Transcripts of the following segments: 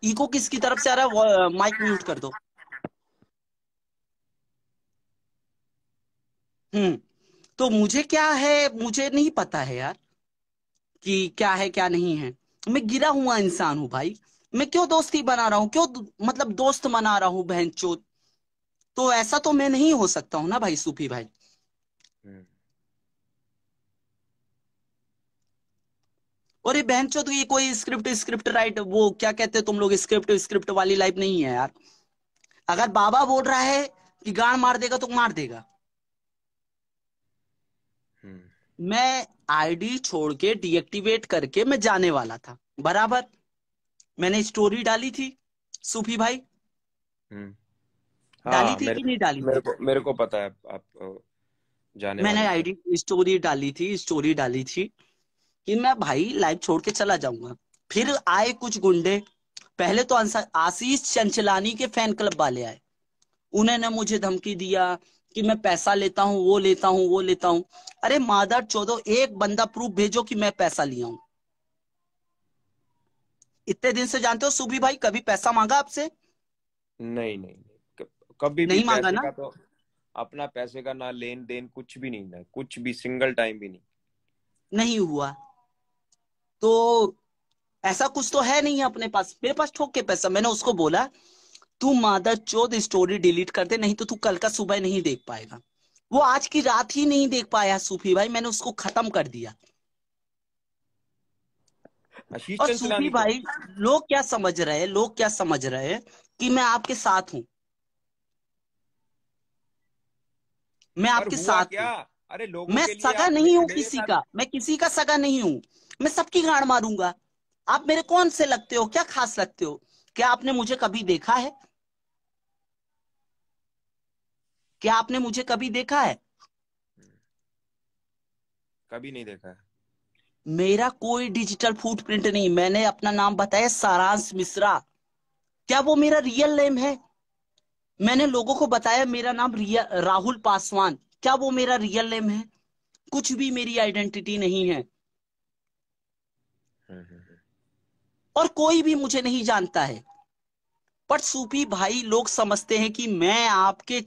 Eco किसकी तरफ से आ रहा है? माइक म्यूट कर दो। हम्म। तो मुझे क्या है, मुझे नहीं पता है यार कि क्या है क्या नहीं है। मैं गिरा हुआ इंसान हूं भाई। मैं क्यों दोस्ती बना रहा हूँ, क्यों मतलब दोस्त बना रहा हूँ बहन चोद। तो ऐसा तो मैं नहीं हो सकता हूँ ना भाई, सूफी भाई। हम्म। और ये बहन चोद, ये कोई स्क्रिप्ट स्क्रिप्ट राइट, वो क्या कहते हैं तुम लोग, स्क्रिप्ट स्क्रिप्ट वाली लाइफ नहीं है यार। अगर बाबा बोल रहा है कि गाड़ मार देगा तो मार देगा। हम्म। मैं आईडी छोड़ के डीएक्टिवेट करके मैं जाने वाला था बराबर। मैंने स्टोरी डाली थी सूफी भाई, हम्म। डाली हाँ, थी मेरे कि नहीं डाली मेरे थी? को मेरे को पता है आप जाने मैंने वाले थे। आईडी स्टोरी डाली थी, स्टोरी डाली थी कि मैं भाई लाइव छोड़ के चला जाऊंगा। फिर आए कुछ गुंडे। पहले तो आशीष चंचलानी के फैन क्लब वाले आए। उन्होंने मुझे धमकी दिया कि मैं पैसा लेता हूँ, वो लेता हूँ, वो लेता हूँ। अरे मादर चौदो, एक बंदा प्रूफ भेजो कि मैं पैसा लिया हूं। इतने दिन से जानते हो सुबी भाई, कभी पैसा मांगा आपसे? नहीं, नहीं, नहीं, कभी भी नहीं मांगा पैसे ना? का तो अपना पैसे का ना लेन देन कुछ भी नहीं, ना कुछ भी, सिंगल टाइम भी नहीं। नहीं हुआ। तो ऐसा कुछ तो है नहीं अपने पास। मेरे पास ठोक के पैसा। मैंने उसको बोला तू मादर चोद स्टोरी डिलीट कर दे, नहीं तो तू कल का सुबह नहीं देख पाएगा। वो आज की रात ही नहीं देख पाया सूफी भाई, मैंने उसको खत्म कर दिया। आशीष और सूफी चंचलानी को। भाई, लोग क्या समझ रहे हैं, लोग क्या समझ रहे हैं कि मैं आपके साथ हूं। मैं पर आपके हुआ साथ हूं। क्या? अरे लोगों मैं के लिए सगा आप नहीं हूं मेरे किसी साथ। का, मैं किसी का सगा नहीं हूं। मैं सबकी गाड़ मारूंगा। आप मेरे कौन से लगते हो, क्या खास लगते हो? क्या आपने मुझे कभी देखा है? क्या आपने मुझे कभी देखा है? कभी नहीं देखा है। मेरा कोई डिजिटल फुटप्रिंट नहीं। मैंने अपना नाम बताया, सारांश मिश्रा। क्या वो मेरा रियल नेम है? मैंने लोगों को बताया मेरा नाम राहुल पासवान। क्या वो मेरा रियल नेम है? कुछ भी मेरी आइडेंटिटी नहीं है। हम्म। हम्म। और कोई भी मुझे नहीं जानता है। पर सूफी भाई, लोग समझते हैं कि मैं आपके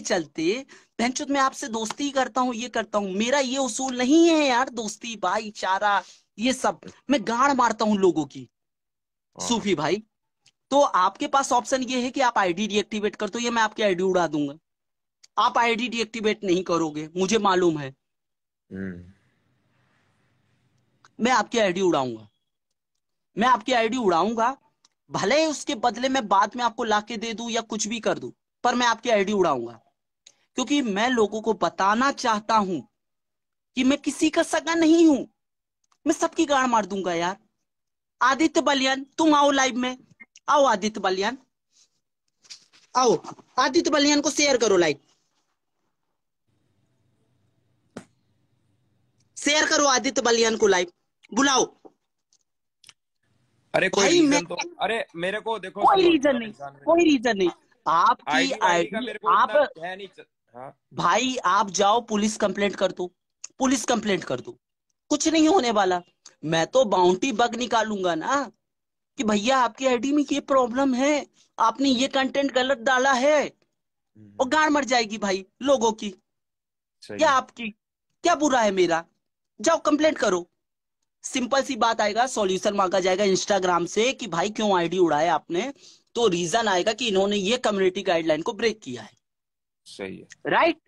चलते बहनचोद मैं आपसे दोस्ती करता हूं, ये करता हूं। मेरा ये उसूल नहीं है यार, दोस्ती भाईचारा ये सब। मैं गाड़ मारता हूं लोगों की हाँ। सूफी भाई। तो आपके पास ऑप्शन ये है कि आप आईडी डीएक्टिवेट कर दो, ये मैं आपकी आईडी उड़ा दूंगा। आप आईडी डीएक्टिवेट नहीं करोगे, मुझे मालूम है। हम्म। मैं आपकी आईडी उड़ाऊंगा। मैं आपकी आईडी उड़ाऊंगा। भले ही उसके बदले में बाद में आपको लाके दे दूं या कुछ भी कर दूं, पर मैं आपकी आईडी उड़ाऊंगा। क्योंकि मैं लोगों को बताना चाहता हूं कि मैं किसी का सगा नहीं हूं। मैं सबकी गाड़ मार दूंगा यार। आदित्य बलियान, तुम आओ लाइव में। आओ आदित्य बलियान, आओ। आदित्य बलियान को शेयर करो लाइव। शेयर करो आदित्य बलियान को लाइव। बुलाओ। अरे कोई भाई मैं, रीजन तो, अरे मेरे को देखो, कोई सुनो रीजन गिरा नहीं, इंसान में। कोई रीजन नहीं। आपकी आईडी वाईडी का आईडी मेरे को आप, इतना है नहीं हाँ। भाई आप जाओ पुलिस कंप्लेंट कर दो। पुलिस कंप्लेंट कर दो। कुछ नहीं होने वाला। मैं तो बाउंटी बग निकालूंगा ना कि भैया आपकी आईडी में ये प्रॉब्लम है, आपने ये कंटेंट गलत डाला है। और गाड़ मर जाएगी भाई लोगों की सही या है। आपकी। क्या बुरा है मेरा? जाओ कंप्लेंट करो। सिंपल सी बात आएगा, सॉल्यूशन मांगा जाएगा इंस्टाग्राम से कि भाई क्यों आईडी उड़ाया आपने। तो रीजन आएगा कि इन्होंने ये कम्युनिटी गाइडलाइन को ब्रेक किया है। सही है। राइट।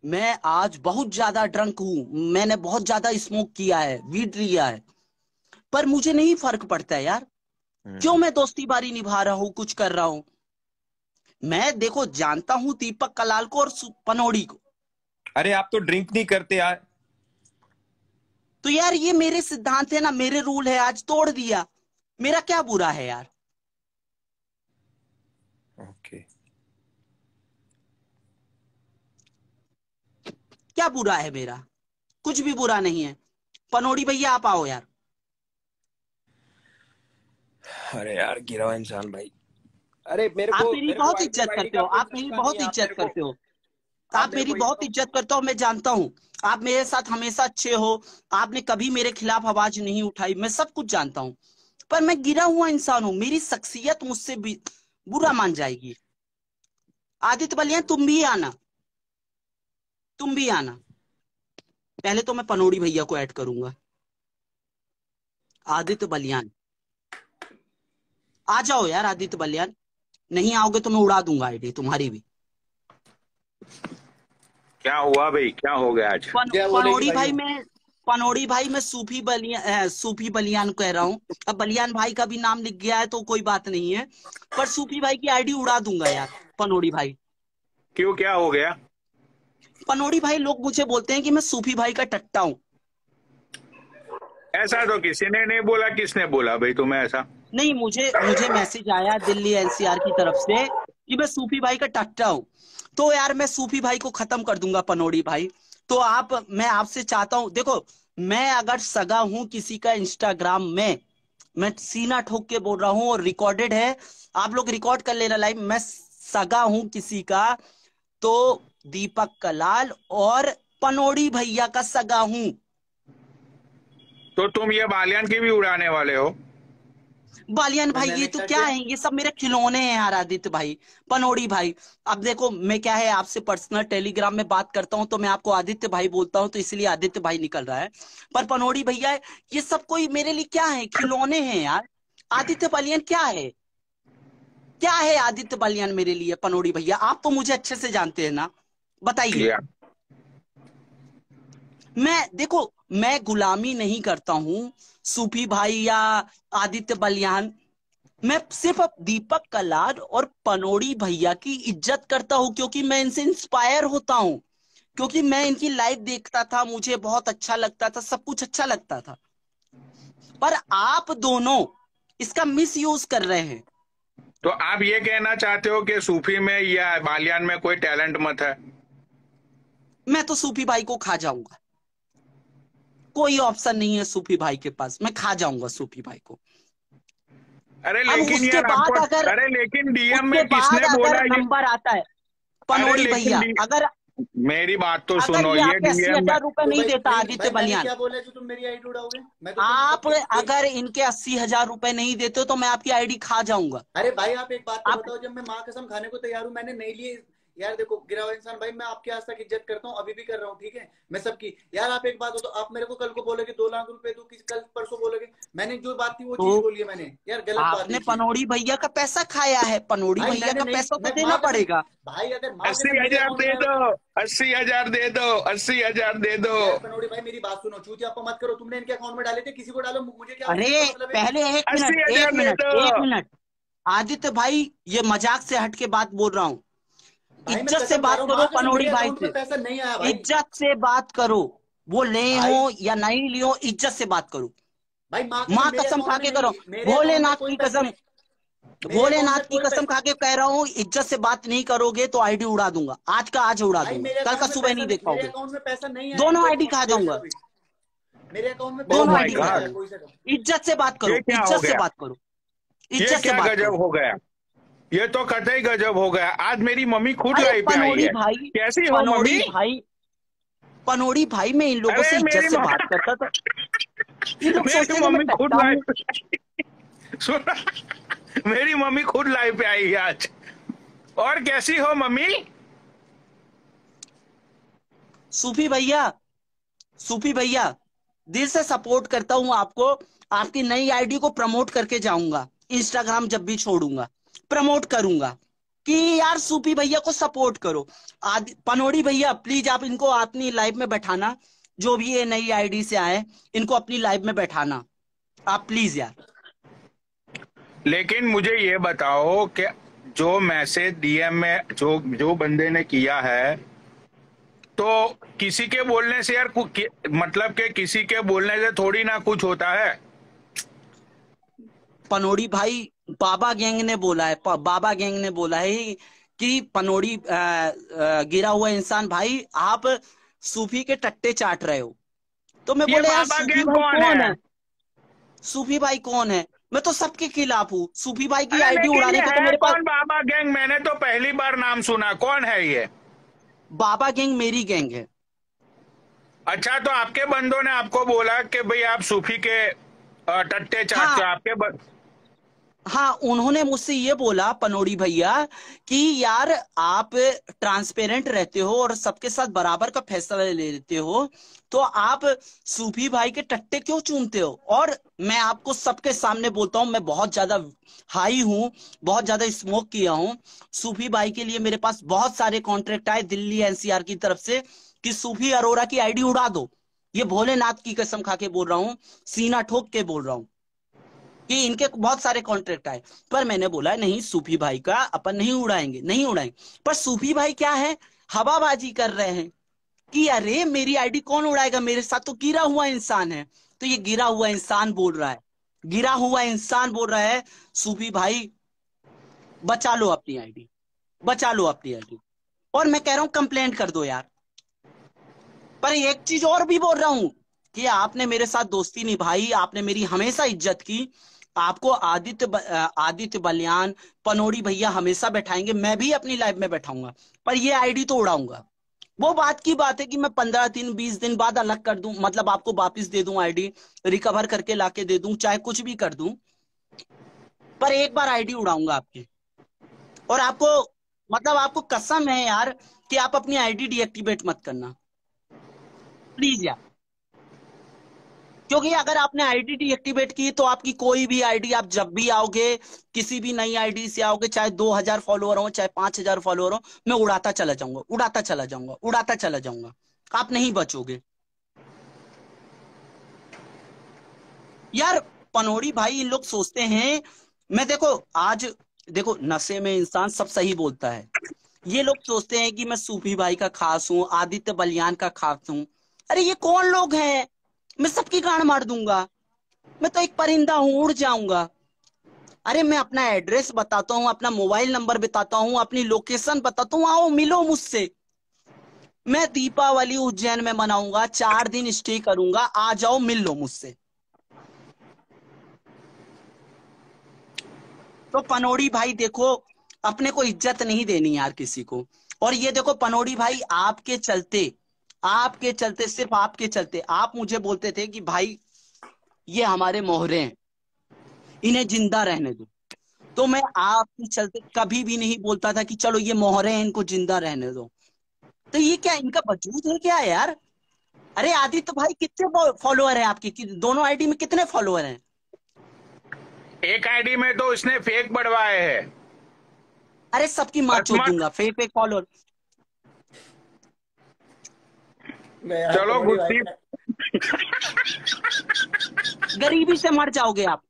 मैं आज बहुत ज्यादा ड्रंक हूं, मैंने बहुत ज्यादा स्मोक किया है, वीड लिया है। पर मुझे नहीं फर्क पड़ता है यार। क्यों हम्म। मैं दोस्ती बारी निभा रहा हूं, कुछ कर रहा हूं। मैं देखो जानता हूं दीपक कलाल को और पनौड़ी को। अरे आप तो ड्रिंक नहीं करते यार। तो यार ये मेरे सिद्धांत है ना, मेरे रूल है, आज तोड़ दिया। मेरा क्या बुरा है यार? ओके। क्या बुरा है मेरा? कुछ भी बुरा नहीं है। पनौड़ी भैया आप आओ यार। अरे यार गिरा हुआ इंसान भाई। अरे मेरे आप को मेरी मेरे को बहुत आईडी इज्जत वाईडी करते का हो, कोई आप मेरी चस्का नहीं बहुत है, आप इज्जत मेरे को। करते हो। आप मेरी बहुत इज्जत करते हो, मैं जानता हूँ। आप मेरे साथ हमेशा अच्छे हो, आपने कभी मेरे खिलाफ आवाज नहीं उठाई, मैं सब कुछ जानता हूँ। पर मैं गिरा हुआ इंसान हूँ, मेरी शख्सियत मुझसे भी बुरा मान जाएगी। आदित्य बलियान तुम भी आना, तुम भी आना। पहले तो मैं पनोड़ी भैया को ऐड करूंगा। आदित्य बलियान आ जाओ यार, आदित्य बलियान। नहीं आओगे तो मैं उड़ा दूंगा आईडी तुम्हारी भी। क्या हुआ भाई, क्या हो गया आज? क्या बोलेगी पनोड़ी भाई? भाई मैं, पनोड़ी भाई मैं सूफी बलियान, सूफी बलियान कह रहा हूँ। अब बलियान भाई का भी नाम लिख गया है तो कोई बात नहीं है, पर सूफी भाई की आईडी उड़ा दूंगा यार पनोड़ी भाई। क्यों, क्या हो गया? पनोड़ी भाई लोग मुझे बोलते हैं कि मैं सूफी भाई का टट्टा हूँ। ऐसा तो किसी ने नहीं बोला। किसने बोला भाई तुम्हें ऐसा? नहीं, मुझे मुझे मैसेज आया दिल्ली एनसीआर की तरफ से कि मैं सूफी भाई का टट्टा हूँ। तो यार मैं सूफी भाई को खत्म कर दूंगा पनोड़ी भाई। तो मैं आपसे चाहता हूँ, देखो मैं अगर सगा हूं किसी का इंस्टाग्राम में, मैं सीना ठोक के बोल रहा हूं और रिकॉर्डेड है, आप लोग रिकॉर्ड कर लेना लाइव, मैं सगा हूं किसी का तो दीपक कलाल और पनोड़ी भैया का सगा हूं। तो तुम ये बालियान की भी उड़ाने वाले हो? बालियान भाई ये मैंने तो क्या क्या किया? है, ये सब मेरे खिलौने हैं यार आदित्य भाई। पनोड़ी भाई अब देखो, मैं क्या है आपसे पर्सनल टेलीग्राम में बात करता हूं तो मैं आपको आदित्य भाई बोलता हूं, तो इसलिए आदित्य भाई निकल रहा है। पर पनोड़ी भैया ये सब कोई मेरे लिए क्या है, खिलौने हैं यार। आदित्य बलियान क्या है, क्या है आदित्य बलियान मेरे लिए? पनोड़ी भैया आप तो मुझे अच्छे से जानते हैं ना, बताइए। या मैं देखो, मैं गुलामी नहीं करता हूं सूफी भाई या आदित्य बलियान, मैं सिर्फ अब दीपक कलार और पनोड़ी भैया की इज्जत करता हूं, क्योंकि मैं इनसे इंस्पायर होता हूं, क्योंकि मैं इनकी लाइव देखता था, मुझे बहुत अच्छा लगता था, सब कुछ अच्छा लगता था। पर आप दोनों इसका मिस यूज कर रहे हैं। तो आप ये कहना चाहते हो कि सूफी में या बालियान में कोई टैलेंट मत है? मैं तो सूफी भाई को खा जाऊंगा, कोई ऑप्शन नहीं है सूफी भाई के पास, मैं खा जाऊंगा सूफी भाई को। अरे अब लेकिन उसके यार बाद आपको, अगर, अरे लेकिन डीएम उसके में बाद किसने बोला अगर ये? नंबर आता है अरे पनोड़ी लेकिन भैया, अगर मेरी बात तो अगर सुनो, ये ये आपके अस्सी डीएम में हजार रुपए तो नहीं भाई देता भाई आदित्य मैंने बलियान, क्या बोला जो तुम मेरी आईडी उड़ाओगे? मैं तो तुम आप सबकी एक। अगर इनके 80,000 रुपए नहीं देते हो तो मैं आपकी आईडी खा जाऊंगा। अरे भाई आप एक बात तो आप बताओ, जब मैं माँ कसम खाने को तैयार हूँ, मैंने नहीं लिए। यार देखो गिरा हुआ इंसान भाई, मैं आपकी आज तक इज्जत करता हूँ, अभी भी कर रहा हूँ, ठीक है, मैं सबकी। यार आप एक बात हो, तो आप मेरे को कल को बोलोगे 2 लाख रुपए दो, किस कल परसों बोलोगे। मैंने जो बात थी वो चीज तो बोली है मैंने, यार गलत बात है आपने ये चीज। पनोड़ी भैया का पैसा खाया है, पनोड़ी भाई भैया मैंने का नहीं, पैसा तो मैं देना माँ कसम, पड़ेगा। भाई अगर माँ अस्सी कसम मेरे हजार अकाउंट दे में आया। दो, 80,000 दे दो, 80,000 दे दो। यार पनोड़ी भाई मेरी बात सुनो, चूतिया आपको मत करो, तुमने इनके अकाउंट में डाले थे, किसी को डालो, मुझे क्या, उस अरे चीज का मतलब है। पहले एक अस्सी मिनट, एक हजार दे मिनट, दो। एक मिनट, आदित्य भाई ये मजाक से हट के बात बोल रहा हूं, भाई मैं इज्जत से कसम खा बात रहा हूँ, करो माँ कसम पनोड़ी मेरे भाई अकाउंट में से, पैसा नहीं आया भाई। इज्जत से बात करो। वो ले हो भाई या नहीं लियो, इज्जत से बात करो। भाई माँ कसम माँ मेरे कसम अकाउंट खा में के नहीं, करो, मेरे अकाउंट में भोलेनाथ कोई की पैसा कसम, नहीं, मेरे अकाउंट भोलेनाथ में की कोई कसम पैसा। खा के कह रहा हूँ, इज्जत से बात नहीं करोगे तो आईडी उड़ा दूंगा, आज का आज उड़ा भाई दूंगा, मेरे कल का अकाउंट में सुबह पैसा नहीं नहीं, देख मेरे पाओगे। अकाउंट में पैसा नहीं आया दोनों इनके आईडी खा अकाउंट में कोई से जाऊंगा, कभी। मेरे अकाउंट में ओ पैसा दोनों माय नहीं आईडी खा आया गॉड, जाऊंगा। कोई से कभी। इज्जत से बात ये करो, क्या हो इज्जत से गया? बात करो, ये इज्जत से क्या बात गजब करो। हो गया? ये तो कतई गजब हो गया। आज मेरी मम्मी खुद अरे लाइव पे आई पनोड़ी है। भाई, कैसी हो पनोड़ी मम्मी? भाई, पनोड़ी भाई मैं इन लोगों से अरे इज्जत से बात करता था, ये लोग मेरी सोचते हैं कि मैं मम्मी खुद टट्टा हूँ। लाइव सुना, मेरी मम्मी खुद लाइव पे आई है आज। और कैसी हो मम्मी? सूफी भैया, सूफी भैया दिल से सपोर्ट करता हूं आपको, आपकी नई आईडी को प्रमोट करके जाऊंगा, इंस्टाग्राम जब भी छोड़ूंगा प्रमोट करूंगा कि यार सूफी भैया को सपोर्ट करो। पनोड़ी भैया प्लीज आप इनको अपनी लाइव में बैठाना, जो भी ये नई आईडी से आए इनको अपनी लाइव में बैठाना, आप प्लीज यार। लेकिन मुझे ये बताओ कि जो मैसेज डीएम में जो जो बंदे ने किया है, तो किसी के बोलने से यार मतलब कि किसी के बोलने से थोड़ी ना कुछ होता है। पनोड़ी भाई बाबा गैंग ने बोला है, बाबा गैंग ने बोला है कि पनोड़ी गिरा हुआ इंसान भाई आप सूफी के टट्टे चाट रहे हो। तो मैं ये बोले यार बाबा सूफी गैंग भाई कौन कौन है? है, सूफी भाई कौन है? मैं तो सबके खिलाफ हूँ, सूफी भाई की अरे आईडी लेकिन उड़ाने ये का तो है मेरे पास। कौन बाबा गैंग? मैंने तो पहली बार नाम सुना। कौन है ये? बाबा गैंग मेरी गैंग है। अच्छा, तो आपके बंदों ने आपको बोला कि भाई आप सूफी के टट्टे चाटते हाँ हो, आपके हाँ, उन्होंने मुझसे ये बोला पनोड़ी भैया कि यार आप ट्रांसपेरेंट रहते हो और सबके साथ बराबर का फैसला ले लेते हो, तो आप सूफी भाई के टट्टे क्यों चूमते हो? और मैं आपको सबके सामने बोलता हूं, मैं बहुत ज्यादा हाई हूं, बहुत ज्यादा स्मोक किया हूं। सूफी भाई के लिए मेरे पास बहुत सारे कॉन्ट्रैक्ट आए दिल्ली एनसीआर की तरफ से कि सूफी अरोरा की आईडी उड़ा दो। ये भोलेनाथ की कसम खा के बोल रहा हूँ, सीना ठोक के बोल रहा हूँ कि इनके बहुत सारे कॉन्ट्रैक्ट आए। पर मैंने बोला नहीं, सूफी भाई का अपन नहीं उड़ाएंगे, नहीं उड़ाएंगे। पर सूफी भाई क्या है, हवाबाजी कर रहे हैं कि अरे मेरी आईडी कौन उड़ाएगा, मेरे साथ तो गिरा हुआ इंसान है। तो ये गिरा हुआ इंसान बोल रहा है, गिरा हुआ इंसान बोल रहा है सूफी भाई बचा लो अपनी आईडी, बचा लो अपनी आईडी। और मैं कह रहा हूं कंप्लेंट कर दो यार। पर एक चीज और भी बोल रहा हूं कि आपने मेरे साथ दोस्ती निभाई, आपने मेरी हमेशा इज्जत की। आपको आदित्य बलियान, पनोड़ी भैया हमेशा बैठाएंगे, मैं भी अपनी लाइफ में बैठाऊंगा। पर ये आईडी तो उड़ाऊंगा। वो बात की बात है कि मैं 15 दिन 20 दिन बाद अलग कर दूं, मतलब आपको वापिस दे दूं आईडी, रिकवर करके लाके दे दूं, चाहे कुछ भी कर दूं। पर एक बार आईडी उड़ाऊंगा आपकी। और आपको, मतलब आपको कसम है यार कि आप अपनी आईडी डीएक्टिवेट मत करना प्लीज यार। क्योंकि अगर आपने आईडी डीएक्टिवेट की तो आपकी कोई भी आईडी, आप जब भी आओगे किसी भी नई आईडी से आओगे, चाहे 2000 फॉलोअर हो चाहे 5000 फॉलोअर हो, मैं उड़ाता चला जाऊंगा, उड़ाता चला जाऊंगा, उड़ाता चला जाऊंगा। आप नहीं बचोगे यार। पनोड़ी भाई इन लोग सोचते हैं, मैं देखो आज, देखो नशे में इंसान सब सही बोलता है। ये लोग सोचते हैं कि मैं सूफी भाई का खास हूं, आदित्य बलियान का खास हूं। अरे ये कौन लोग हैं? मैं सबकी गांड मार दूंगा। मैं तो एक परिंदा हूं, उड़ जाऊंगा। अरे मैं अपना एड्रेस बताता हूँ, अपना मोबाइल नंबर बताता हूँ, अपनी लोकेशन बताता हूँ, आओ मिलो मुझसे। मैं दीपावली उज्जैन में मनाऊंगा, 4 दिन स्टे करूंगा, आ जाओ मिल लो मुझसे। तो पनोड़ी भाई देखो, अपने को इज्जत नहीं देनी यार किसी को। और ये देखो पनोड़ी भाई, आपके चलते, आपके चलते, सिर्फ आपके चलते, आप मुझे बोलते थे कि भाई ये हमारे मोहरे हैं, इन्हें जिंदा रहने दो। तो मैं आपके चलते कभी भी नहीं बोलता था कि चलो ये मोहरे हैं, इनको जिंदा रहने दो। तो ये क्या इनका वजूद है क्या यार? अरे आदित्य भाई कितने फॉलोअर हैं आपके, दोनों आईडी में कितने फॉलोअर हैं? एक आईडी में तो इसने फेक बढ़वाए हैं। अरे सबकी माँ बस चोद मत, दूंगा, फेक फेक फॉलोअर। चलो पनोड़ी भाई गुस्सी। गरीबी से मर जाओगे आप,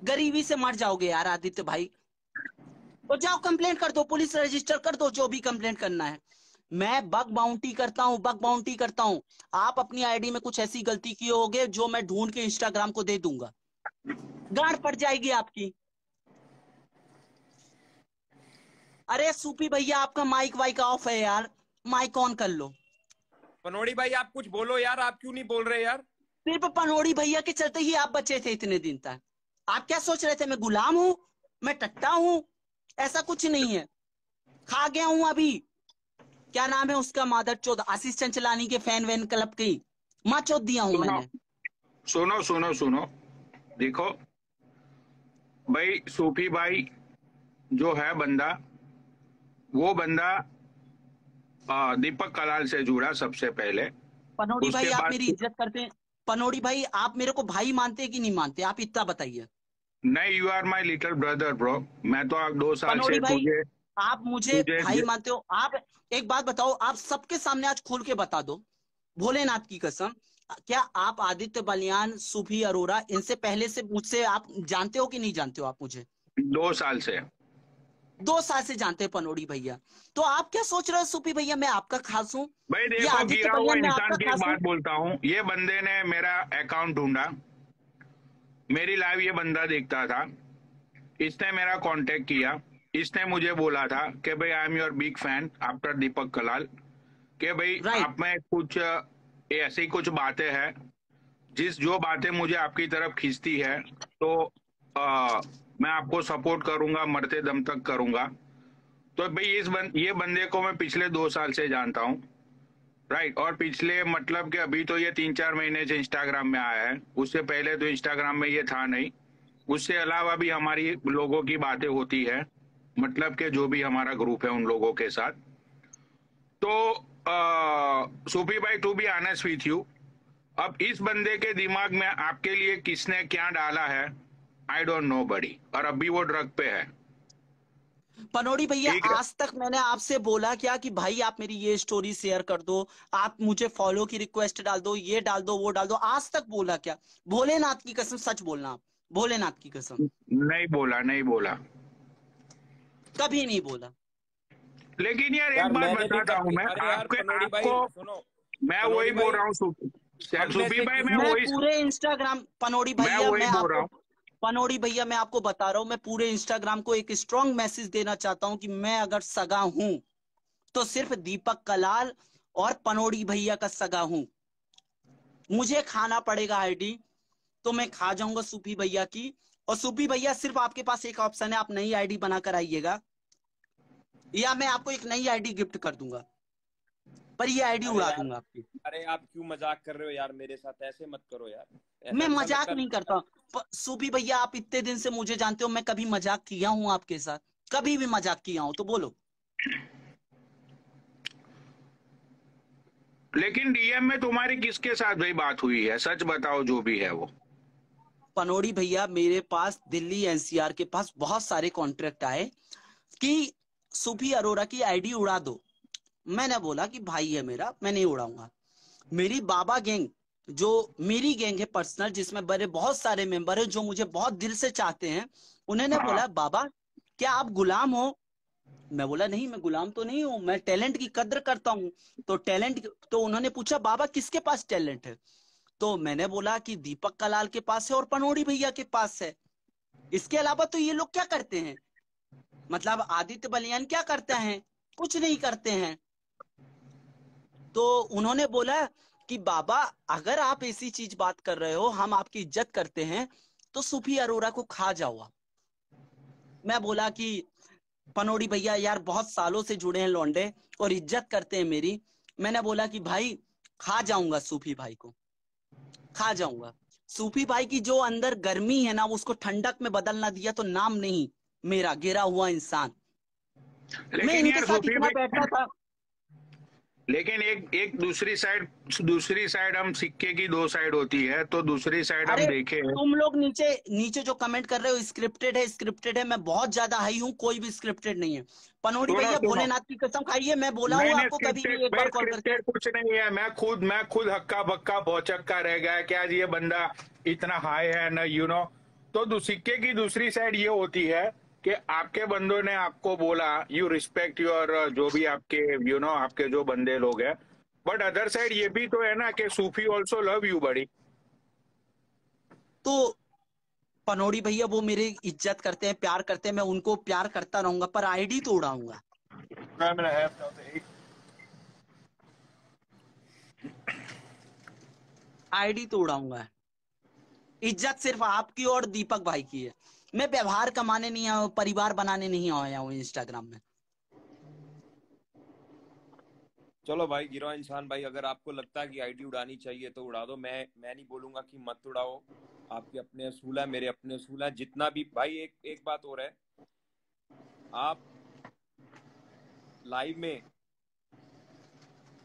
गरीबी से मर जाओगे यार आदित्य भाई। तो जाओ कंप्लेंट कर दो, पुलिस रजिस्टर कर दो, जो भी कंप्लेंट करना है। मैं बग बाउंटी करता हूँ, बग बाउंटी करता हूँ। आप अपनी आईडी में कुछ ऐसी गलती किए होगे जो मैं ढूंढ के इंस्टाग्राम को दे दूंगा, गांड पड़ जाएगी आपकी। अरे सूपी भैया आपका माइक वाइक ऑफ है यार, माइक ऑन कर लो। पनोड़ी भाई आप कुछ बोलो यार, आप क्यों नहीं बोल रहे यार? सिर्फ पनोड़ी भैया के चलते ही आप बचे थे इतने दिन तक। आप क्या सोच रहे थे मैं गुलाम हूं, मैं टट्टा हूं? ऐसा कुछ नहीं है। खा गया हूं अभी, क्या नाम है उसका, मादर चौथ, आशीष चंचलानी के फैन वैन क्लब की माँ चौथ दिया हूं सुनो मैंने। सुनो सुनो सुनो, देखो भाई, सूफी भाई जो है बंदा, वो बंदा दीपक कलाल से जुड़ा सबसे पहले। पनोड़ी भाई उसके आप बाद मेरी इज्जत करते हैं? पनोड़ी भाई आप मेरे को भाई मानते हैं कि नहीं मानते, आप इतना बताइए। नहीं, you are my little brother bro. मैं तो 2 साल पनोड़ी से भाई तुझे आप मुझे तुझे भाई मानते हो? आप एक बात बताओ, आप सबके सामने आज खोल के बता दो, भोलेनाथ की कसम, क्या आप आदित्य बलियान, सूफी अरोरा, इनसे पहले से मुझसे आप जानते हो कि नहीं जानते हो आप मुझे? 2 साल से 2 साल से जानते हैं पनोड़ी भैया। तो आप क्या सोच रहे हो सूफी भैया मैं आपका खास हूं, भाई या देखो, आदित्य गिरा हुआ बलियान मैं इंसान आपका की एक खास हूं? बात बोलता हूँ। ये बंदे ने मेरा अकाउंट ढूंढा, मेरी लाइव ये बंदा देखता था, इसने मेरा कांटेक्ट किया, इसने मुझे बोला था कि भाई I am your big fan after Deepak Kalal, कि भाई राइट। आप में कुछ ऐसी कुछ बातें हैं, जो बातें मुझे आपकी तरफ खींचती है, तो मैं आपको सपोर्ट करूंगा, मरते दम तक करूंगा। तो भाई ये बंदे को मैं पिछले 2 साल से जानता हूँ, राइट। और पिछले मतलब कि अभी तो ये 3-4 महीने से इंस्टाग्राम में आया है, उससे पहले तो इंस्टाग्राम में ये था नहीं। उससे अलावा भी हमारी लोगों की बातें होती है, मतलब कि जो भी हमारा ग्रुप है उन लोगों के साथ। तो सूफी भाई, to be honest with you, अब इस बंदे के दिमाग में आपके लिए किसने क्या डाला है, आई डोंट नो बडी, और अभी वो ड्रग पे है। पनोड़ी भैया, ठीक है, आज तक मैंने आपसे बोला क्या कि भाई आप मेरी ये स्टोरी शेयर कर दो, आप मुझे फॉलो की रिक्वेस्ट डाल दो, ये डाल दो, वो डाल दो? आज तक बोला क्या? भोलेनाथ की कसम सच बोलना, आप भोलेनाथ की कसम। नहीं बोला, नहीं बोला। कभी नहीं बोला। लेकिन यार एक यार बात मैंने भी बताता हूँ मैं अरे यार पनोड़ी भाई आपको, सुनो, मैं पनोड़ी वही बोल भाई रहा हूँ हम में सूफी से भाई, किसी मैं मैं वही पूरे इंस्टाग्राम, पनोड़ी भैया वही मैं बोल रहा आपको, हूँ। पनोड़ी भैया मैं आपको बता रहा हूं, मैं पूरे इंस्टाग्राम को एक स्ट्रांग मैसेज देना चाहता हूं कि मैं अगर सगा हूं तो सिर्फ दीपक कलाल और पनोड़ी भैया का सगा हूं। मुझे खाना पड़ेगा आईडी तो मैं खा जाऊंगा सूफी भैया की। और सूफी भैया सिर्फ आपके पास एक ऑप्शन है, आप नई आईडी बनाकर आइएगा या मैं आपको एक नई आईडी गिफ्ट कर दूंगा, पर ये आईडी अरे उड़ा यार, दूंगा आपकी। अरे आप क्यों मजाक कर रहे हो यार मेरे साथ? ऐसे मत करो यार, ऐसा मैं अच्छा मजाक लगता नहीं नहीं। करता। सूफी भैया आप इतने दिन से मुझे जानते हो, मैं कभी मजाक किया हूं आपके साथ? कभी भी मजाक किया हूं तो बोलो। लेकिन डीएम में तुम्हारी किसके साथ भाई बात हुई है, सच बताओ जो भी है वो। पनोड़ी भैया मेरे पास दिल्ली एनसीआर के पास बहुत सारे कॉन्ट्रैक्ट आए कि सूफी अरोरा की आईडी उड़ा दो। मैंने बोला कि भाई है मेरा, मैं नहीं उड़ाऊंगा। मेरी बाबा गैंग, जो मेरी गैंग है पर्सनल, जिसमें बड़े बहुत सारे मेंबर हैं जो मुझे बहुत दिल से चाहते हैं, उन्होंने हाँ, बोला बाबा क्या आप गुलाम हो? मैं बोला नहीं, मैं गुलाम तो नहीं हूं, मैं टैलेंट की कद्र करता हूं। तो टैलेंट, तो उन्होंने पूछा बाबा किसके पास टैलेंट है? तो मैंने बोला कि दीपक कलाल के पास है और पनोड़ी भैया के पास है। इसके अलावा तो ये लोग क्या करते हैं? मतलब आदित्य बलियान क्या करते हैं? कुछ नहीं करते हैं। तो उन्होंने बोला कि बाबा अगर आप ऐसी चीज बात कर रहे हो, हम आपकी इज्जत करते हैं, तो सूफी अरोरा को खा जाओ आप। मैं बोला कि पनोड़ी भैया यार बहुत सालों से जुड़े हैं लौंडे और इज्जत करते हैं मेरी। मैंने बोला कि भाई खा जाऊंगा सूफी भाई को, खा जाऊंगा। सूफी भाई की जो अंदर गर्मी है ना, उसको ठंडक में बदलना दिया तो नाम नहीं मेरा गिरा हुआ इंसान। मैं लेकिन इनके यार साथ सूफी इतना भाई, बैठता था। लेकिन एक दूसरी साइड हम सिक्के की 2 साइड होती है, तो दूसरी साइड हम अरे देखे। तुम लोग नीचे नीचे जो कमेंट कर रहे हो स्क्रिप्टेड है, स्क्रिप्टेड है, मैं बहुत ज्यादा हाई हूं, कोई भी स्क्रिप्टेड नहीं है। पनोड़ी सुनो भैया सुनो, भोलेनाथ की कसम खाइए, मैं बोला नहीं हूं नहीं, आपको कभी स्क्रिप्टेड भी एक भाई, बार कॉल करके। स्क्रिप्टेड कुछ नहीं है। मैं खुद हक्का बक्का भौचक्का रह गया कि आज ये बंदा इतना हाई है ना, तो सिक्के की दूसरी साइड ये होती है कि आपके बंदों ने आपको बोला यू रिस्पेक्ट योर, जो भी आपके आपके जो बंदे लोग हैं, बट अदर साइड ये भी तो है ना कि सूफी ऑल्सो लव यू बड़ी। तो पनोड़ी भैया वो मेरी इज्जत करते हैं, प्यार करते हैं, मैं उनको प्यार करता रहूंगा, पर आईडी तो उड़ाऊंगा। आईडी तो उड़ाऊंगा। इज्जत सिर्फ आपकी और दीपक भाई की है। मैं व्यवहार कमाने नहीं आया हूं, परिवार बनाने नहीं आया हूं इंस्टाग्राम में। चलो भाई गिरो इंसान भाई, अगर आपको लगता है कि आईडी उड़ानी चाहिए तो उड़ा दो। मैं नहीं बोलूंगा कि मत उड़ाओ, आपके अपने असूल है, मेरे अपने असूल है। जितना भी भाई, एक बात और है, आप लाइव में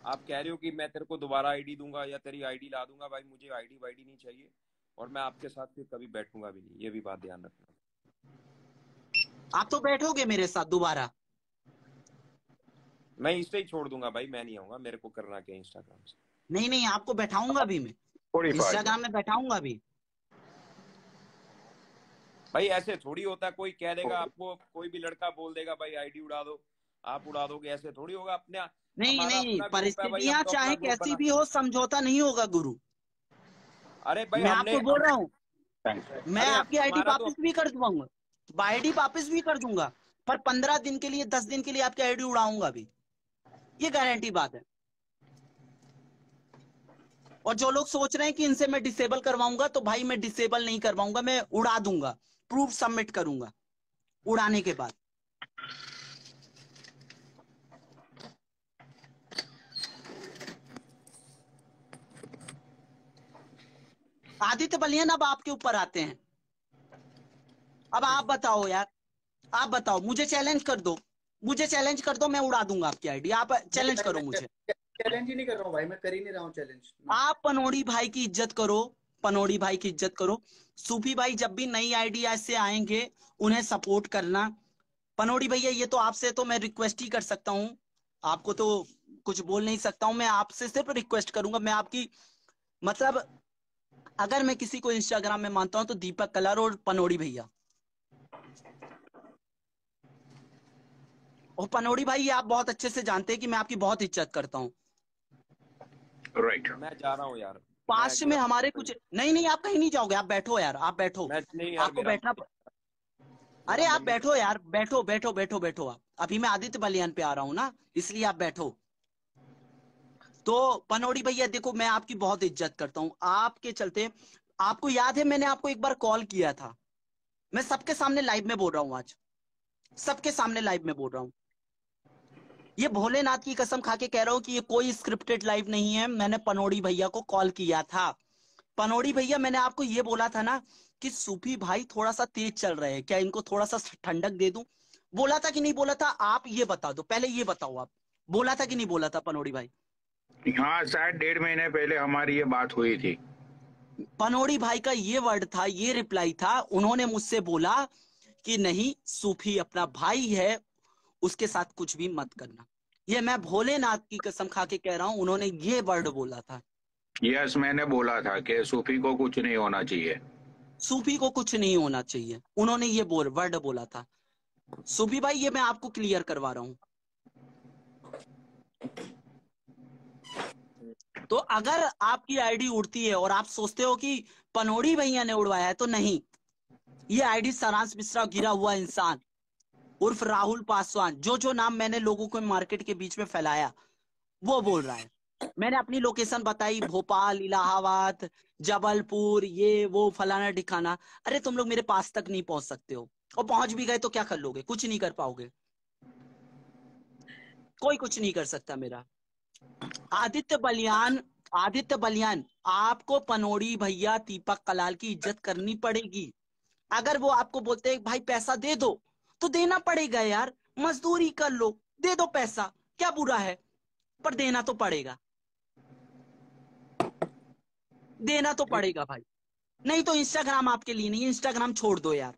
आप कह रहे हो कि मैं तेरे को दोबारा आईडी दूंगा या तेरी आईडी ला दूंगा। भाई मुझे आईडी वाईडी नहीं चाहिए, और मैं आपके साथ फिर कभी बैठूंगा भी नहीं, ये भी बात ध्यान रखना। आप तो बैठोगे मेरे साथ दोबारा? मैं इससे ही छोड़ दूंगा भाई, मैं नहीं आऊंगा, मेरे को करना क्या इंस्टाग्राम से। नहीं नहीं, आपको बैठाऊंगा भी मैं, 45। इंस्टाग्राम में बैठाऊंगा भी। भाई ऐसे थोड़ी होता है, कोई कह देगा आपको, कोई भी लड़का बोल देगा भाई आईडी उड़ा दो, आप उड़ा दोगे, ऐसे थोड़ी होगा। अपने नहीं हमारा नहीं, अपना ग्रुप है भाई, हम परिस्थितियां तो अपना चाहे ग्रुप कैसी बना। भी हो, समझौता नहीं होगा गुरु। अरे भाई मैं हमने आपको बोल रहा हूं, मैं अरे आपकी आईडी हमारा तो वापस भी कर दूंगा, आईडी वापस भी कर दूंगा, पर 15 दिन के लिए, 10 दिन के लिए आपकी आईडी उड़ाऊंगा भी, ये गारंटी बात है। और जो लोग सोच रहे हैं कि इनसे मैं डिसेबल करवाऊंगा, तो भाई मैं डिसेबल नहीं करवाऊंगा, मैं उड़ा दूंगा, प्रूफ सबमिट करूंगा उड़ाने के बाद। आदित्य बलियान अब आपके ऊपर आते हैं। अब आप बताओ यार, आप बताओ, मुझे चैलेंज कर दो, मुझे चैलेंज कर दो, मैं उड़ा दूंगा आपकी आईडी। आप चैलेंज करो मुझे। चैलेंज ही नहीं कर रहा हूँ भाई, मैं कर ही नहीं रहा हूँ चैलेंज। आप पनोड़ी भाई की इज्जत करो, पनोड़ी भाई की इज्जत करो। सूफी भाई जब भी नई आइडिया से आएंगे उन्हें सपोर्ट करना। पनोड़ी भैया ये तो आपसे तो मैं रिक्वेस्ट ही कर सकता हूँ, आपको तो कुछ बोल नहीं सकता हूँ। मैं आपसे सिर्फ रिक्वेस्ट करूंगा, मैं आपकी मतलब अगर मैं किसी को इंस्टाग्राम में मानता हूं तो दीपक कलर और पनोड़ी भैया। और पनोड़ी भाई आप बहुत अच्छे से जानते हैं कि मैं आपकी बहुत इज्जत करता हूं। राइट। मैं जा रहा हूँ यार, पास्ट में हमारे कुछ नहीं, नहीं आप कहीं नहीं जाओगे, आप बैठो यार, आप बैठो, मैं नहीं यार, आपको बैठना। अरे मेरा आप मन नहीं। बैठो यार, बैठो बैठो बैठो बैठो। आप अभी मैं आदित्य बलियान पे आ रहा हूं ना, इसलिए आप बैठो। तो पनोड़ी भैया देखो, मैं आपकी बहुत इज्जत करता हूं, आपके चलते। आपको याद है मैंने आपको एक बार कॉल किया था, मैं सबके सामने लाइव में बोल रहा हूं, आज सबके सामने लाइव में बोल रहा हूं। ये भोलेनाथ की कसम खा के कह रहा हूं कि ये कोई स्क्रिप्टेड लाइव नहीं है। मैंने पनोड़ी भैया को कॉल किया था। पनोड़ी भैया मैंने आपको ये बोला था ना कि सूफी भाई थोड़ा सा तेज चल रहे हैं, क्या इनको थोड़ा सा ठंडक दे दूं? बोला था कि नहीं बोला था? आप ये बता दो, पहले ये बताओ, आप बोला था कि नहीं बोला था पनोड़ी भाई? हाँ, शायद 1.5 महीने पहले हमारी ये बात हुई थी। पनोड़ी भाई का ये वर्ड था, ये रिप्लाई था, उन्होंने मुझसे बोला कि नहीं, सूफी अपना भाई है, उसके साथ कुछ भी मत करना। ये मैं भोलेनाथ की कसम खा के कह रहा हूं, उन्होंने ये वर्ड बोला था। यस, मैंने बोला था कि सूफी को कुछ नहीं होना चाहिए। सूफी को कुछ नहीं होना चाहिए, उन्होंने ये वर्ड बोला था। सूफी भाई ये मैं आपको क्लियर करवा रहा हूं। तो अगर आपकी आईडी उड़ती है और आप सोचते हो कि पनोड़ी भैया ने उड़वाया है, तो नहीं, ये आईडी सारांश मिश्रा गिरा हुआ इंसान उर्फ राहुल पासवान, जो नाम मैंने लोगों को मार्केट के बीच में फैलाया, वो बोल रहा है। मैंने अपनी लोकेशन बताई, भोपाल, इलाहाबाद, जबलपुर, ये वो फलाना ठिकाना। अरे तुम लोग मेरे पास तक नहीं पहुंच सकते हो, और पहुंच भी गए तो क्या कर लोगे? कुछ नहीं कर पाओगे, कोई कुछ नहीं कर सकता मेरा। आदित्य बलियान, आदित्य बलियान, आपको पनोड़ी भैया दीपक कलाल की इज्जत करनी पड़ेगी। अगर वो आपको बोलते हैं भाई पैसा दे दो, तो देना पड़ेगा यार, मजदूरी कर लो, दे दो पैसा, क्या बुरा है? पर देना तो पड़ेगा, देना तो ठीक। पड़ेगा भाई। नहीं तो इंस्टाग्राम आपके लिए नहीं, इंस्टाग्राम छोड़ दो यार।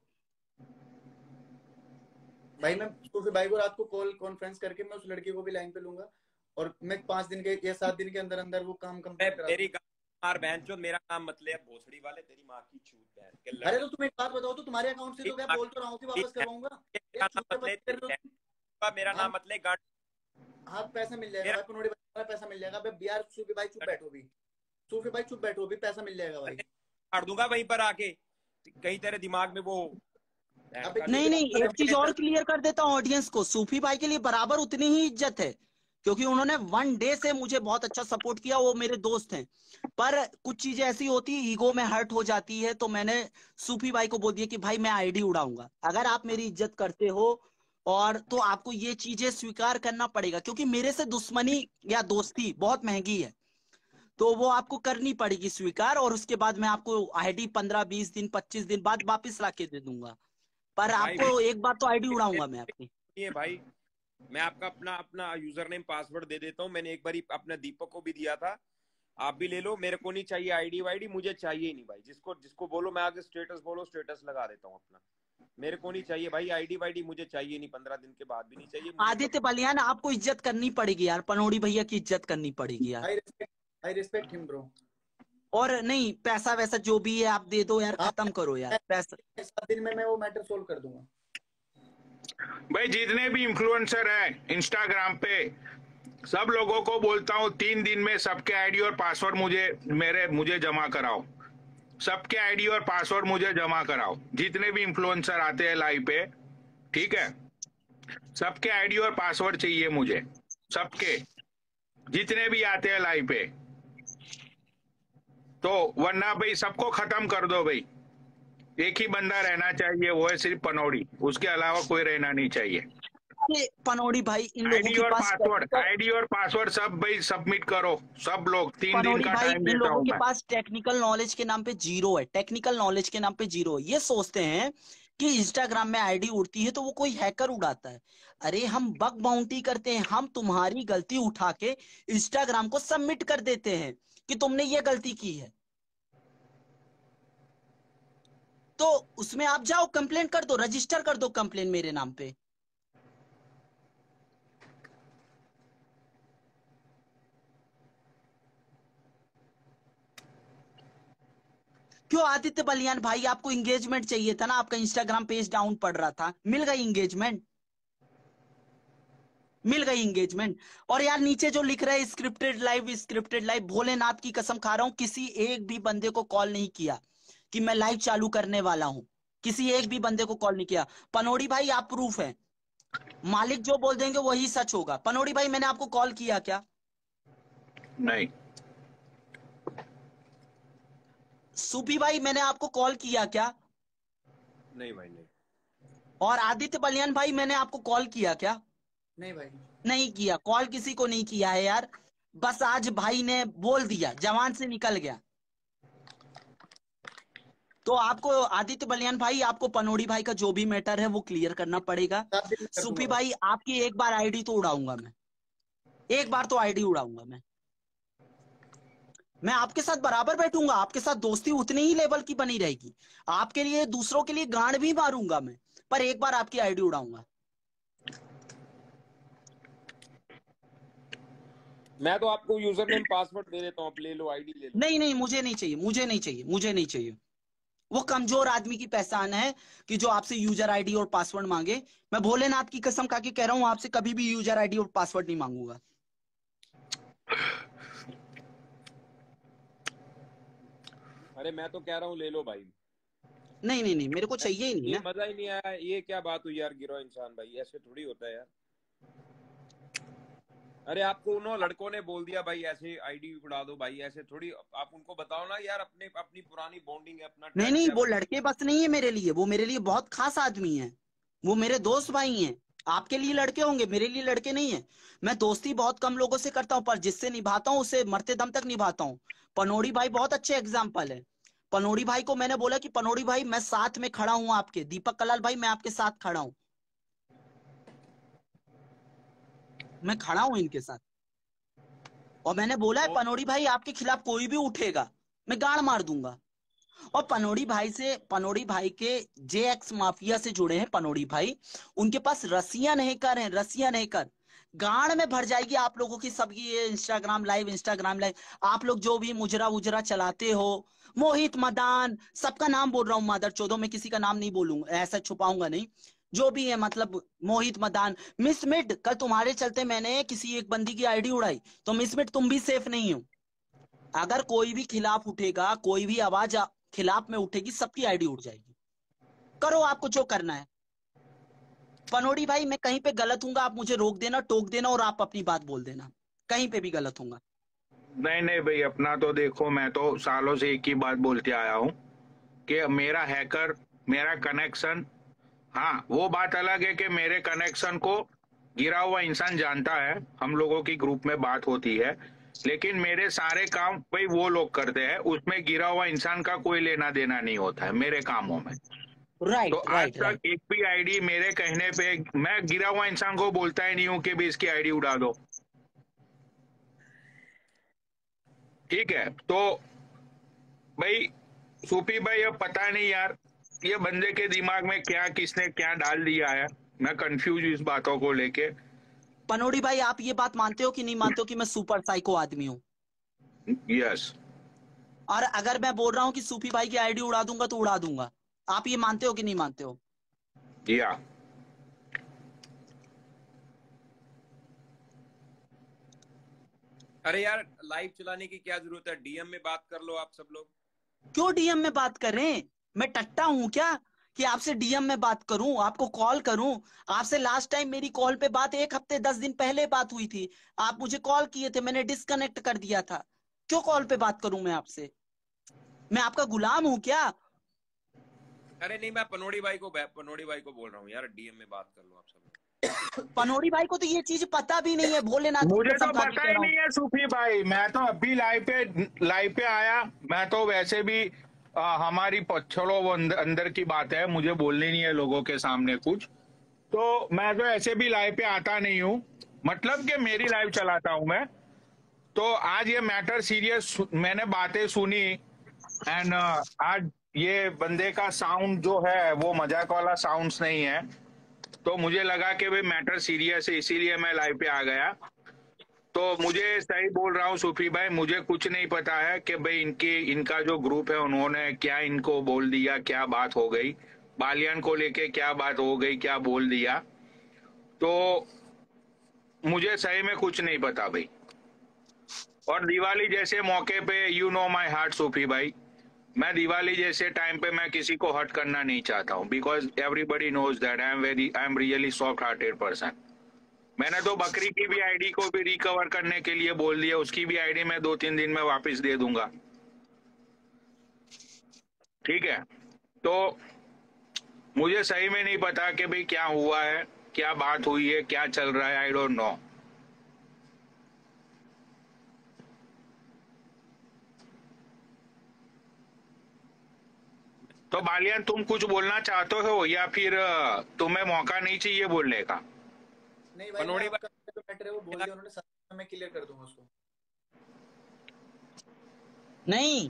भाई मैं सूफी भाई को रात को कॉल कॉन्फ्रेंस करके मैं उस लड़की को भी लाइन पे लूंगा, और मैं 5 दिन के या 7 दिन के अंदर अंदर वो काम कंप्लीट करा मेरी दूंगा। मार बहन चो, मेरा नाम मत ले अब, भोसड़ी वाले, तेरी माँ की चूत बहन के अरे लड़े। तो तुम एक बात बताओ, तो तुम्हारे अकाउंट से तो मैं बोल तो रहा हूँ कि वापस करवाऊंगा, मेरा यार नाम छूटे मत ले, बच्चे कर रहे हो तुम। मेरा हाँ, नाम मत ले गांड। हाँ पैसा मिल जाएगा मेरा भाई, पनोड़ी भाई वाला पैसा मिल जाएगा। अब यार सूफी भाई चुप बैठो भी, सूफी भाई चुप बैठो भी, पैसा मिल जाएगा भाई। काट दूंगा वहीं पर आके, कहीं तेरे दिमाग में वो बहन अब का नहीं लोग। नहीं, एक चीज और क्लियर कर देता हूं ऑडियंस को, सूफी भाई के लिए बराबर उतनी ही इज्जत है, क्योंकि उन्होंने 1 डे से मुझे बहुत अच्छा सपोर्ट किया, वो मेरे दोस्त हैं। पर कुछ चीजें ऐसी होती है, ईगो में हर्ट हो जाती है, तो मैंने सूफी भाई को बोल दिया कि भाई मैं आईडी उड़ाऊंगा। अगर आप मेरी इज्जत करते हो और तो आपको ये चीजें स्वीकार करना पड़ेगा, क्योंकि मेरे से दुश्मनी या दोस्ती बहुत महंगी है, तो वो आपको करनी पड़ेगी स्वीकार। और उसके बाद मैं आपको आईडी 15-20 दिन 25 दिन बाद वापस ला के दे दूंगा। पर भाई आपको एक बार तो आईडी उड़ाऊंगा मैं आपकी। ये भाई, मैं आपका अपना अपना यूजर नेम पासवर्ड दे देता हूँ, मैंने एक बार अपना दीपक को भी दिया था, आप भी ले लो। मेरे को नहीं चाहिए आईडी वाईडी, मुझे चाहिए ही नहीं भाई। जिसको जिसको बोलो मैं आगे स्टेटस बोलो, स्टेटस लगा देता हूँ अपना। मेरे को नहीं चाहिए भाई आईडी वाईडी, मुझे चाहिए नहीं, 15 दिन के बाद भी नहीं चाहिए मुझे तो। आदित्य बलियान आपको इज्जत करनी पड़ेगी यार, पनोड़ी भैया की इज्जत करनी पड़ेगी यार। I respect him bro. और नहीं, पैसा वैसा जो भी है आप दे दो यार, हाँ, खत्म करो यार पैसा। 7 दिन में मैं वो मैटर सोल्व कर दूंगा। भाई जितने भी इन्फ्लुएंसर हैं इंस्टाग्राम पे, सब लोगों को बोलता हूँ 3 दिन में सबके आईडी और पासवर्ड मुझे जमा कराओ। सबके आईडी और पासवर्ड मुझे जमा कराओ, जितने भी इन्फ्लुएंसर आते हैं लाइव पे, ठीक है? सबके आईडी और पासवर्ड चाहिए मुझे, सबके, जितने भी आते हैं लाइव पे। तो वरना भाई सबको खत्म कर दो भाई। एक ही बंदा रहना चाहिए, वो है सिर्फ पनौड़ी, उसके अलावा कोई रहना नहीं चाहिए। अरे पनौड़ी भाई, इन लोगों आईडी के और पास पासवर्ड, आईडी और पासवर्ड सब भाई सबमिट करो, सब लोग 3 दिन पनौड़ी का भाई, टाइम इन देता लोगों हूँ के मैं। पास टेक्निकल नॉलेज के नाम पे जीरो है, टेक्निकल नॉलेज के नाम पे जीरो है। ये सोचते हैं कि इंस्टाग्राम में आईडी उड़ती है तो वो कोई हैकर उड़ाता है। अरे हम बग बाउंटी करते हैं, हम तुम्हारी गलती उठा के इंस्टाग्राम को सबमिट कर देते हैं कि तुमने ये गलती की है, तो उसमें आप जाओ कंप्लेंट कर दो, रजिस्टर कर दो कंप्लेंट मेरे नाम पे। क्यों आदित्य बलियान भाई, आपको इंगेजमेंट चाहिए था ना, आपका इंस्टाग्राम पेज डाउन पड़ रहा था, मिल गई इंगेजमेंट, मिल गई इंगेजमेंट। और यार नीचे जो लिख रहे हैं scripted live, scripted live, Bholenath की कसम खा रहा हूं किसी एक भी बंदे को कॉल नहीं किया कि मैं लाइव चालू करने वाला हूं, किसी एक भी बंदे को कॉल नहीं किया। पनौड़ी भाई आप प्रूफ है, मालिक जो बोल देंगे वही सच होगा। पनौड़ी भाई मैंने आपको कॉल किया क्या? नहीं सूफी भाई मैंने आपको कॉल किया क्या? नहीं भाई नहीं। और आदित्य बलियान भाई मैंने आपको कॉल किया क्या? नहीं भाई। नहीं किया, कॉल किसी को नहीं किया है यार। बस आज भाई ने बोल दिया, जवान से निकल गया। तो आपको आदित्य बलियान भाई, आपको पनौड़ी भाई का जो भी मैटर है वो क्लियर करना पड़ेगा। 7 दिन में कर सूफी दूंगा भाई। भाई आपकी एक बार आईडी तो उड़ाऊंगा मैं, एक बार तो आईडी उड़ाऊंगा मैं आपके साथ बराबर बैठूंगा, आपके साथ दोस्ती उतनी ही लेवल की बनी रहेगी, आपके लिए दूसरों के लिए गांड भी मारूंगा मैं, पर एक बार आपकी आईडी उड़ाऊंगा। मैं तो आपको यूजर नेम पासवर्ड दे देता हूँ, आप ले लो, आईडी ले लो। नहीं नहीं, मुझे नहीं चाहिए, मुझे नहीं चाहिए, मुझे नहीं चाहिए। वो कमजोर आदमी की पहचान है कि जो आपसे यूजर आईडी और पासवर्ड मांगे। मैं भोलेनाथ की कसम खा के कह रहा हूं, आपसे कभी भी यूजर आईडी और पासवर्ड नहीं मांगूंगा। अरे मैं तो कह रहा हूँ ले लो भाई। नहीं नहीं नहीं, मेरे को चाहिए ही नहीं ये ना। मजा ही नहीं आया, ये क्या बात हुई यार गिरो इंसान भाई, ऐसे थोड़ी होता है यार। अरे आपको उन लड़कों ने बोल दिया भाई ऐसे आईडी उड़ा दो भाई, ऐसे थोड़ी। आप उनको बताओ ना यार, अपने अपनी पुरानी बॉन्डिंग है, अपना नहीं ट्रस्ट नहीं, है वो भाई। लड़के बस नहीं है मेरे लिए, वो मेरे लिए बहुत खास आदमी है, वो मेरे दोस्त भाई हैं। आपके लिए लड़के होंगे, मेरे लिए लड़के नहीं है। मैं दोस्ती बहुत कम लोगों से करता हूं, पर जिससे निभाता हूं उसे मरते दम तक निभाता हूं। पनौड़ी भाई बहुत अच्छे एग्जाम्पल है। पनौड़ी भाई को मैंने बोला कि पनौड़ी भाई मैं साथ में खड़ा हूं आपके, दीपक कलाल भाई मैं आपके साथ खड़ा हूं, मैं खड़ा हूं इनके साथ। और मैंने बोला है तो पनौड़ी भाई आपके खिलाफ कोई भी उठेगा मैं गाड़ मार दूंगा। और पनौड़ी भाई के जेएक्स माफिया से जुड़े हैं पनौड़ी भाई, उनके पास रसियन हैकर हैं, रसियन हैकर। गाड़ में भर जाएगी आप लोगों की सबकी ये इंस्टाग्राम लाइव, इंस्टाग्राम लाइव। आप लोग जो भी मुजरा उजरा चलाते हो, मोहित मदान, सबका नाम बोल रहा हूं मादर चौधो, में किसी का नाम नहीं बोलूंगा, ऐसा छुपाऊंगा नहीं। जो भी है मतलब मोहित मदान, मिसमिट, कल तुम्हारे चलते मैंने किसी एक बंदी की आईडी उड़ाई, तो मिसमिट तुम भी सेफ नहीं हो। अगर कोई भी खिलाफ उठेगा, कोई भी आवाज खिलाफ में उठेगी, सबकी आईडी उठ जाएगी। करो आपको जो करना है। पनौड़ी भाई मैं कहीं पे गलत हूंगा, आप मुझे रोक देना, टोक देना, और आप अपनी बात बोल देना, कहीं पे भी गलत हूंगा। नहीं नहीं भाई, अपना तो देखो, मैं तो सालों से एक ही बात बोलते आया हूँ कि मेरा हैकर, मेरा कनेक्शन, हाँ वो बात अलग है कि मेरे कनेक्शन को गिरा हुआ इंसान जानता है, हम लोगों की ग्रुप में बात होती है, लेकिन मेरे सारे काम भाई वो लोग करते हैं, उसमें गिरा हुआ इंसान का कोई लेना देना नहीं होता है मेरे कामों में। राइट तो आज राइट तक राइट। एक भी आईडी मेरे कहने पे मैं गिरा हुआ इंसान को बोलता ही नहीं हूँ कि भी इसकी आईडी उड़ा दो। ठीक है, तो भाई सूफी भाई अब पता नहीं यार ये बंदे के दिमाग में क्या, किसने क्या डाल दिया है, मैं कंफ्यूज हूँ इस बातों को लेके। पनौड़ी भाई आप ये बात मानते हो कि नहीं मानते हो कि मैं सुपर साइको आदमी हूं? यस। और अगर मैं बोल रहा हूं कि सूफी भाई की आईडी उड़ा दूंगा तो उड़ा दूंगा, आप ये मानते हो कि नहीं मानते हो? या अरे यार लाइव चलाने की क्या जरूरत है, डीएम में बात कर लो आप सब लोग। क्यों डीएम में बात कर रहे हैं? मैं टट्टा हूं क्या कि आपसे डीएम में बात करूं, आपको कॉल करूं? आपसे लास्ट टाइम मेरी कॉल पे बात 1 हफ्ते 10 दिन पहले बात हुई थी, आप मुझे कॉल किए थे, मैंने डिस्कनेक्ट कर दिया था। क्यों कॉल पे बात करूं मैं आपसे? मैं आपका गुलाम हूं क्या? अरे नहीं, मैं पनौड़ी भाई को बोल रहा हूँ यार, डीएम में बात कर लो आप सब लोग। पनोड़ी भाई को तो ये चीज पता भी नहीं है, भोलेनाथ की मुझे तो कसम खा के पता कह ही रहा हूँ। नहीं है सूफी भाई, मैं तो अभी लाइव पे आया। मैं तो वैसे भी हमारी पच्छड़ों वो अंदर की बात है, मुझे बोलनी नहीं है लोगों के सामने कुछ। तो मैं तो ऐसे भी लाइव पे आता नहीं हूँ, मतलब कि मेरी लाइव चलाता हूँ मैं। तो आज ये मैटर सीरियस, मैंने बातें सुनी एंड आज ये बंदे का साउंड जो है वो मजाक वाला साउंड्स नहीं है, तो मुझे लगा कि भाई मैटर सीरियस है, इसीलिए मैं लाइव पे आ गया। तो मुझे सही बोल रहा हूँ सूफी भाई, मुझे कुछ नहीं पता है कि भाई इनका जो ग्रुप है उन्होंने क्या इनको बोल दिया, क्या बात हो गई, बालियान को लेके क्या बात हो गई, क्या बोल दिया। तो मुझे सही में कुछ नहीं पता भाई। और दिवाली जैसे मौके पे यू नो माई हार्ट सूफी भाई, मैं दिवाली जैसे टाइम पे मैं किसी को हर्ट करना नहीं चाहता हूँ, because everybody knows that I am really soft hearted person. मैंने तो बकरी की भी आईडी को भी रिकवर करने के लिए बोल दिया, उसकी भी आईडी मैं 2-3 दिन में वापस दे दूंगा, ठीक है। तो मुझे सही में नहीं पता कि भाई क्या हुआ है, क्या बात हुई है, क्या चल रहा है, आई डोंट नो। तो बालियान तुम कुछ बोलना चाहते हो या फिर तुम्हें मौका नहीं चाहिए बोलने का? नहीं भाई, पनोड़ी आपका जो मैटर है वो बोल दिया उन्होंने, साथ में क्लियर कर दूंगा उसको। नहीं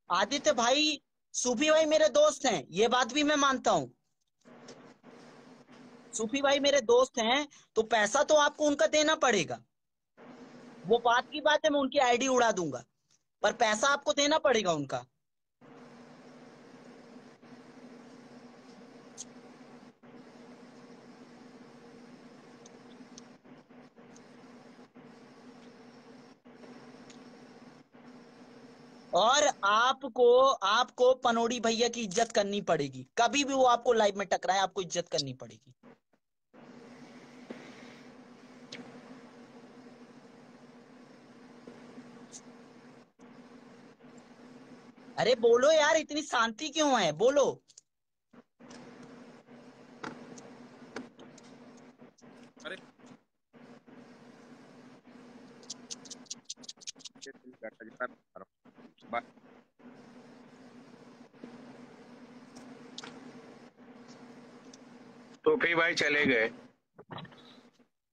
आदित्य भाई, सूफी भाई मेरे दोस्त हैं, ये बात भी मैं मानता हूँ। सूफी भाई मेरे दोस्त हैं, तो पैसा तो आपको उनका देना पड़ेगा। वो बात की बात है, मैं उनकी आईडी उड़ा दूंगा, पर पैसा आपको देना पड़ेगा उनका। और आपको आपको पनोड़ी भैया की इज्जत करनी पड़ेगी, कभी भी वो आपको लाइव में टकराए आपको इज्जत करनी पड़ेगी। अरे बोलो यार, इतनी शांति क्यों है, बोलो। अरे तो फिर भाई चले गए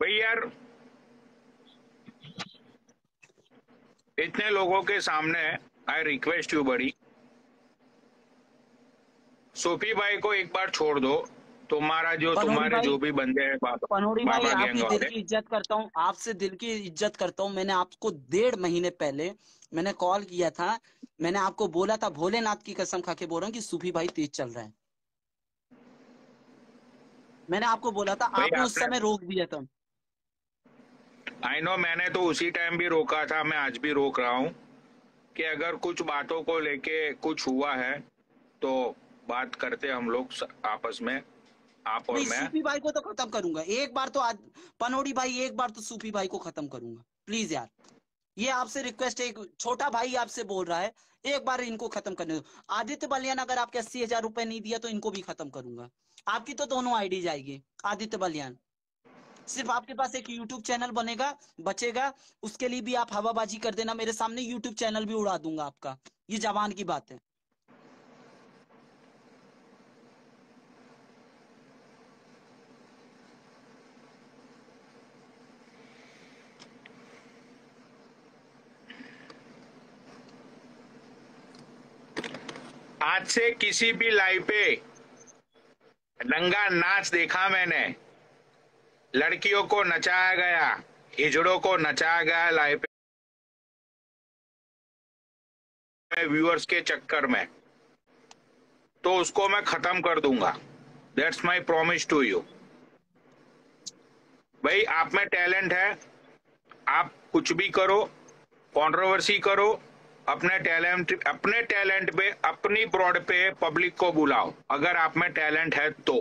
भाई यार, इतने लोगों के सामने आई रिक्वेस्ट यू बड़ी, सूफी भाई को एक बार छोड़ दो। तुम्हारा जो पनोड़ी तुम्हारे भाई, जो भी बंदे हैं पनोड़ी भाई बाबा आपकी गैंग दिल वाले, की इज्जत करता हूँ, आपसे दिल की इज्जत करता हूँ। मैंने आपको 1.5 महीने पहले मैंने कॉल किया था, मैंने आपको बोला था, भोलेनाथ की कसम खा के बोल रहा हूँ कि सूफी भाई तेज चल रहा है। मैंने आपको बोला था, भाई आपने उस आपने, समय रोक दिया था। आई नो मैंने तो उसी टाइम भी रोका था, मैं आज भी रोक रहा हूँ कि अगर कुछ बातों को लेके कुछ हुआ है तो बात करते हम लोग आपस में, आप और नहीं, मैं। सूफी भाई को तो खत्म करूंगा एक बार तो, आज पनोड़ी भाई एक बार तो सूफी भाई को खत्म करूंगा, प्लीज यार। ये आपसे रिक्वेस्ट है, एक छोटा भाई आपसे बोल रहा है, एक बार इनको खत्म करने दो। आदित्य बलियान अगर आपके 80,000 रुपए नहीं दिया तो इनको भी खत्म करूंगा। आपकी तो दोनों आईडी जाएगी। आदित्य बलियान, सिर्फ आपके पास एक यूट्यूब चैनल बनेगा, बचेगा, उसके लिए भी आप हवाबाजी कर देना मेरे सामने, यूट्यूब चैनल भी उड़ा दूंगा आपका, ये जवान की बात है। आज से किसी भी लाइव पे नंगा नाच देखा मैंने, लड़कियों को नचाया गया, हिजड़ों को नचाया गया लाइव पे व्यूअर्स के चक्कर में, तो उसको मैं खत्म कर दूंगा। That's my promise to you. भाई आप में टैलेंट है, आप कुछ भी करो, कंट्रोवर्सी करो, अपने टैलेंट पे, अपनी ब्रॉड पे पब्लिक को बुलाओ अगर आप में टैलेंट है तो।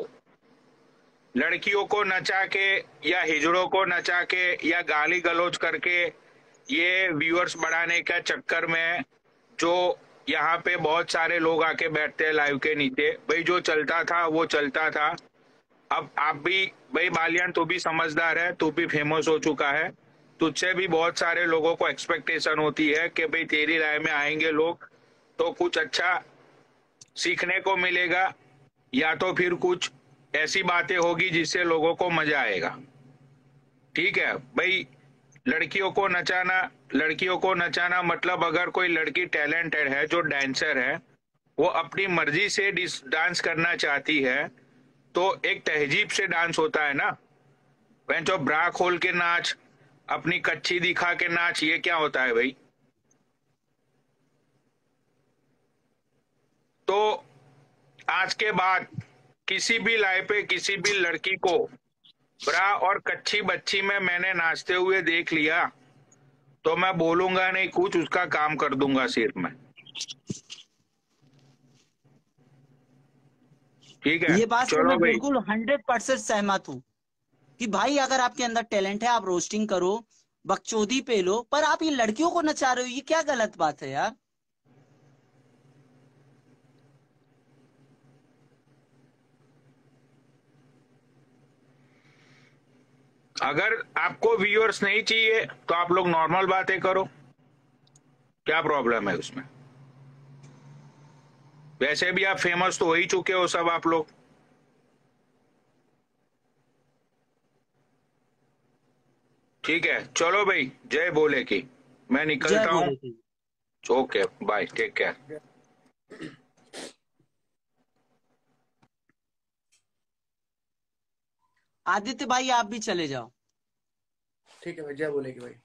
लड़कियों को नचा के या हिजड़ों को नचा के या गाली गलौज करके ये व्यूअर्स बढ़ाने के चक्कर में जो यहाँ पे बहुत सारे लोग आके बैठते हैं लाइव के नीचे, भाई जो चलता था वो चलता था। अब आप भी भाई बालियान, तू भी समझदार है, तू भी फेमस हो चुका है, तुझसे भी बहुत सारे लोगों को एक्सपेक्टेशन होती है कि भाई तेरी राय में आएंगे लोग तो कुछ अच्छा सीखने को मिलेगा, या तो फिर कुछ ऐसी बातें होगी जिससे लोगों को मजा आएगा। ठीक है भाई, लड़कियों को नचाना मतलब अगर कोई लड़की टैलेंटेड है, जो डांसर है, वो अपनी मर्जी से डांस करना चाहती है, तो एक तहजीब से डांस होता है ना। वह जो ब्रा खोल के नाच, अपनी कच्ची दिखा के नाच, ये क्या होता है भाई? तो आज के बाद किसी भी लाइफ पे किसी भी लड़की को ब्रा और कच्ची बच्ची में मैंने नाचते हुए देख लिया तो मैं बोलूंगा नहीं कुछ, उसका काम कर दूंगा सिर में। ठीक है, ये बात से चलो मैं भाई। बिल्कुल 100% सहमत हूँ कि भाई अगर आपके अंदर टैलेंट है आप रोस्टिंग करो, बकचोदी पे लो, पर आप ये लड़कियों को नचा रहे हो, ये क्या गलत बात है यार। अगर आपको व्यूअर्स नहीं चाहिए तो आप लोग नॉर्मल बातें करो, क्या प्रॉब्लम है उसमें? वैसे भी आप फेमस तो हो ही चुके हो सब आप लोग। ठीक है, चलो भाई, जय भोले की, मैं जय निकलता हूँ। भोले की। Okay bye, take care. Aditya भाई आप भी चले जाओ। ठीक है भाई, जय बोलेगी भाई।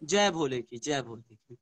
जय भोले की, जय भोले की।